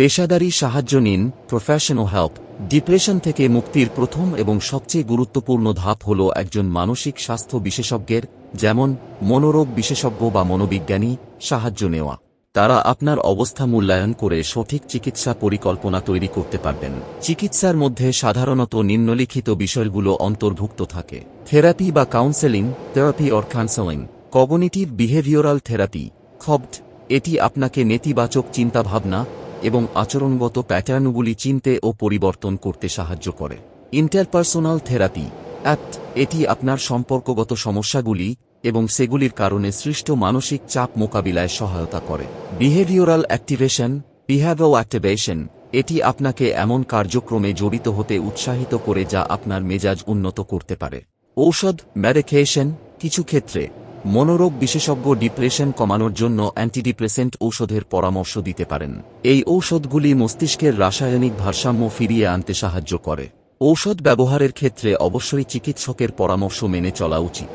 পেশাদারী সাহায্য নিন, প্রফেশনাল হেল্প। ডিপ্রেশন থেকে মুক্তির প্রথম এবং সবচেয়ে গুরুত্বপূর্ণ ধাপ হল একজন মানসিক স্বাস্থ্য বিশেষজ্ঞের, যেমন মনোরোগ বিশেষজ্ঞ বা মনোবিজ্ঞানী, সাহায্য নেওয়া। তারা আপনার অবস্থা মূল্যায়ন করে সঠিক চিকিৎসা পরিকল্পনা তৈরি করতে পারবেন। চিকিৎসার মধ্যে সাধারণত নিম্নলিখিত বিষয়গুলো অন্তর্ভুক্ত থাকে: থেরাপি বা counselling, therapy or counselling. Cognitive behavioural therapy, খবট, এটি আপনাকে নেতিবাচক চিন্তাভাবনা এবং আচরণগত প্যাটার্নগুলি চিনতে ও পরিবর্তন করতে সাহায্য করে। ইন্টারপার্সোনাল থেরাপি, অ্যাক্ট, এটি আপনার সম্পর্কগত সমস্যাগুলি এবং সেগুলির কারণে সৃষ্ট মানসিক চাপ মোকাবিলায় সহায়তা করে। বিহেভিওরাল অ্যাক্টিভেশন, বিহেভিওরাল অ্যাক্টিভেশন, এটি আপনাকে এমন কার্যক্রমে জড়িত হতে উৎসাহিত করে যা আপনার মেজাজ উন্নত করতে পারে। ঔষধ, মেডিকেশন, কিছু ক্ষেত্রে মনোরোগ বিশেষজ্ঞ ডিপ্রেশন কমানোর জন্য অ্যান্টিডিপ্রেসেন্ট ঔষধের পরামর্শ দিতে পারেন। এই ঔষধগুলি মস্তিষ্কের রাসায়নিক ভারসাম্য ফিরিয়ে আনতে সাহায্য করে। ঔষধ ব্যবহারের ক্ষেত্রে অবশ্যই চিকিৎসকের পরামর্শ মেনে চলা উচিত।